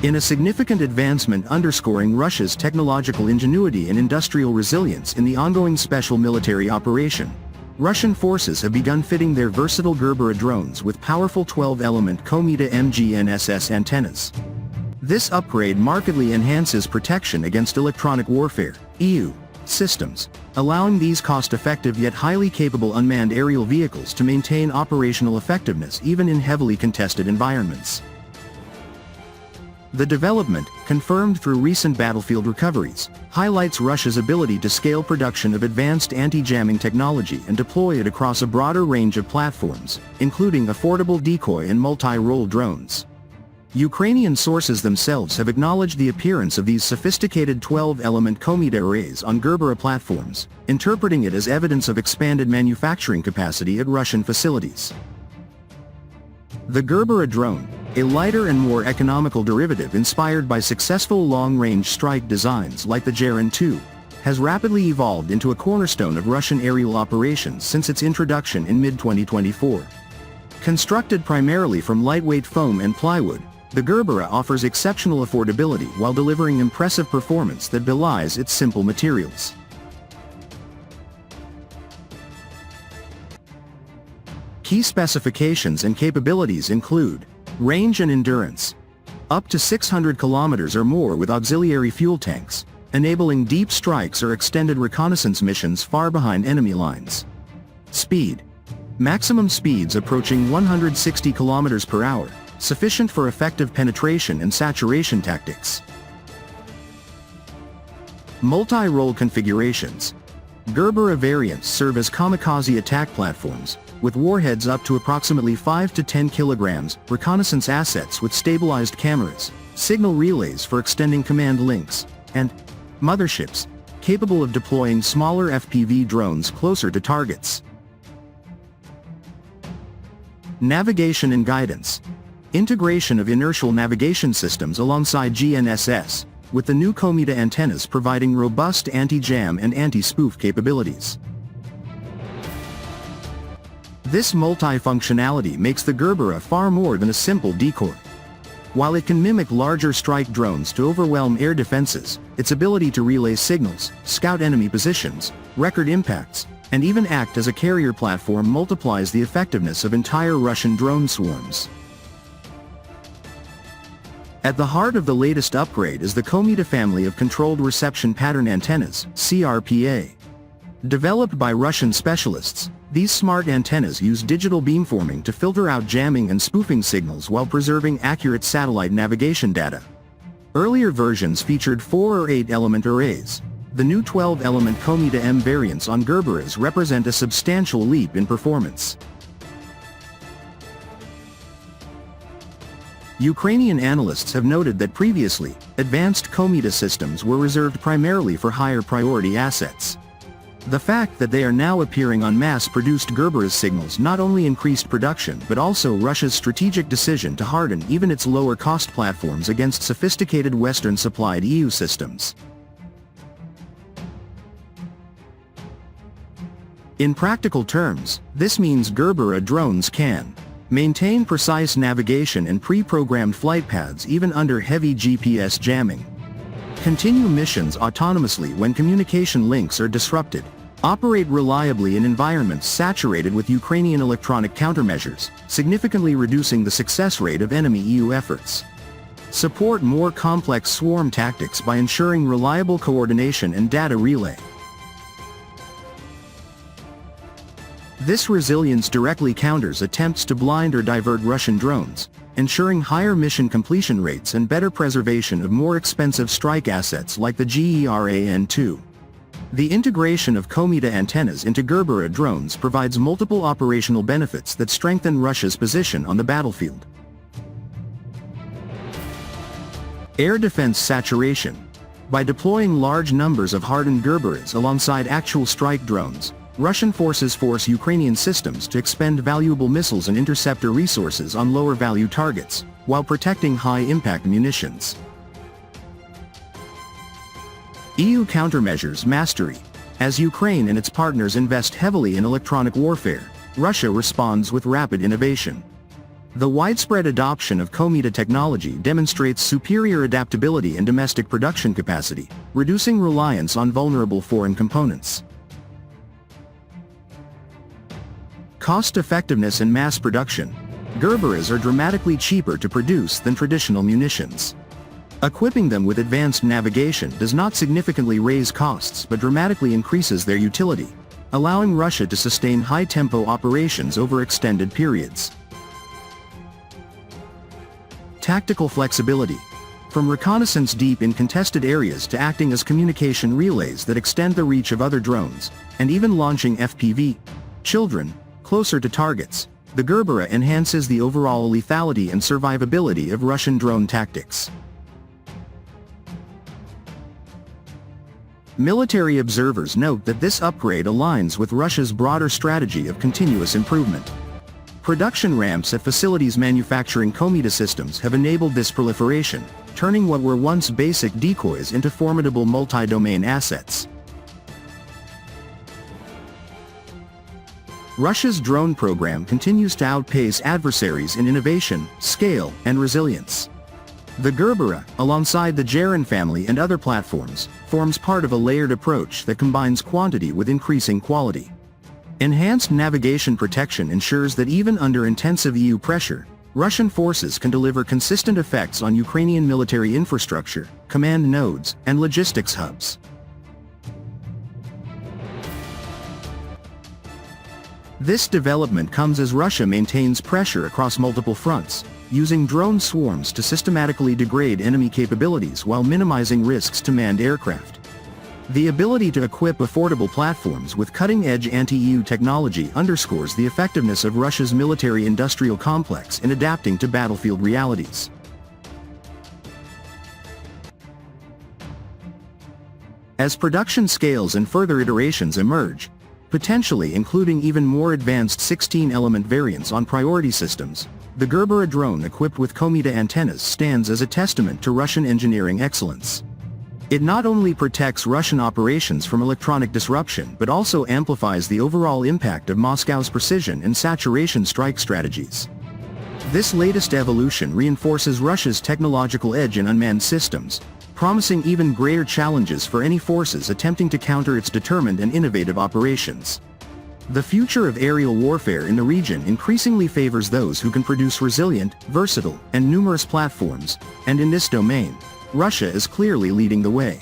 in a significant advancement underscoring Russia's technological ingenuity and industrial resilience in the ongoing special military operation. Russian forces have begun fitting their versatile Gerbera drones with powerful 12-element Kometa-M GNSS antennas. This upgrade markedly enhances protection against electronic warfare (EU) systems, allowing these cost-effective yet highly capable unmanned aerial vehicles to maintain operational effectiveness even in heavily contested environments. The development, confirmed through recent battlefield recoveries, highlights Russia's ability to scale production of advanced anti-jamming technology and deploy it across a broader range of platforms, including affordable decoy and multi-role drones. Ukrainian sources themselves have acknowledged the appearance of these sophisticated 12-element Kometa arrays on Gerbera platforms, interpreting it as evidence of expanded manufacturing capacity at Russian facilities. The Gerbera drone, a lighter and more economical derivative inspired by successful long-range strike designs like the Gerbera 2, has rapidly evolved into a cornerstone of Russian aerial operations since its introduction in mid-2024. Constructed primarily from lightweight foam and plywood, the Gerbera offers exceptional affordability while delivering impressive performance that belies its simple materials. Key specifications and capabilities include range and endurance, up to 600 kilometers or more with auxiliary fuel tanks, enabling deep strikes or extended reconnaissance missions far behind enemy lines. Speed, maximum speeds approaching 160 kilometers per hour, sufficient for effective penetration and saturation tactics. Multi-role configurations. Gerbera variants serve as kamikaze attack platforms, with warheads up to approximately 5 to 10 kilograms, reconnaissance assets with stabilized cameras, signal relays for extending command links, and motherships, capable of deploying smaller FPV drones closer to targets. Navigation and guidance. Integration of inertial navigation systems alongside GNSS, with the new Kometa antennas providing robust anti-jam and anti-spoof capabilities. This multi-functionality makes the Gerbera far more than a simple decoy. While it can mimic larger strike drones to overwhelm air defenses, its ability to relay signals, scout enemy positions, record impacts, and even act as a carrier platform multiplies the effectiveness of entire Russian drone swarms. At the heart of the latest upgrade is the Kometa family of Controlled Reception Pattern Antennas, CRPA. Developed by Russian specialists, these smart antennas use digital beamforming to filter out jamming and spoofing signals while preserving accurate satellite navigation data. Earlier versions featured 4 or 8-element arrays. The new 12-element Kometa-M variants on Gerberas represent a substantial leap in performance. Ukrainian analysts have noted that previously, advanced Kometa systems were reserved primarily for higher priority assets. The fact that they are now appearing on mass-produced Gerbera signals not only increased production but also Russia's strategic decision to harden even its lower-cost platforms against sophisticated Western-supplied EU systems. In practical terms, this means Gerbera drones can maintain precise navigation and pre-programmed flight paths even under heavy GPS jamming, continue missions autonomously when communication links are disrupted, operate reliably in environments saturated with Ukrainian electronic countermeasures, significantly reducing the success rate of enemy EU efforts, support more complex swarm tactics by ensuring reliable coordination and data relay. This resilience directly counters attempts to blind or divert Russian drones, ensuring higher mission completion rates and better preservation of more expensive strike assets like the Gerbera-2. The integration of Kometa antennas into Gerbera drones provides multiple operational benefits that strengthen Russia's position on the battlefield. Air defense saturation. By deploying large numbers of hardened Gerberas alongside actual strike drones, Russian forces force Ukrainian systems to expend valuable missiles and interceptor resources on lower-value targets, while protecting high-impact munitions. EU countermeasures mastery. As Ukraine and its partners invest heavily in electronic warfare, Russia responds with rapid innovation. The widespread adoption of Kometa technology demonstrates superior adaptability and domestic production capacity, reducing reliance on vulnerable foreign components. Cost-effectiveness and mass production. Gerberas are dramatically cheaper to produce than traditional munitions. Equipping them with advanced navigation does not significantly raise costs but dramatically increases their utility, allowing Russia to sustain high-tempo operations over extended periods. Tactical flexibility. From reconnaissance deep in contested areas to acting as communication relays that extend the reach of other drones, and even launching FPV children closer to targets, the Gerbera enhances the overall lethality and survivability of Russian drone tactics. Military observers note that this upgrade aligns with Russia's broader strategy of continuous improvement. Production ramps at facilities manufacturing Kometa systems have enabled this proliferation, turning what were once basic decoys into formidable multi-domain assets. Russia's drone program continues to outpace adversaries in innovation, scale, and resilience. The Gerbera, alongside the Gerbera family and other platforms, forms part of a layered approach that combines quantity with increasing quality. Enhanced navigation protection ensures that even under intensive EU pressure, Russian forces can deliver consistent effects on Ukrainian military infrastructure, command nodes, and logistics hubs. This development comes as Russia maintains pressure across multiple fronts, using drone swarms to systematically degrade enemy capabilities while minimizing risks to manned aircraft. The ability to equip affordable platforms with cutting-edge anti-EU technology underscores the effectiveness of Russia's military-industrial complex in adapting to battlefield realities. As production scales and further iterations emerge, potentially including even more advanced 16-element variants on priority systems, the Gerbera drone equipped with Kometa antennas stands as a testament to Russian engineering excellence. It not only protects Russian operations from electronic disruption but also amplifies the overall impact of Moscow's precision and saturation strike strategies. This latest evolution reinforces Russia's technological edge in unmanned systems, promising even greater challenges for any forces attempting to counter its determined and innovative operations. The future of aerial warfare in the region increasingly favors those who can produce resilient, versatile, and numerous platforms, and in this domain, Russia is clearly leading the way.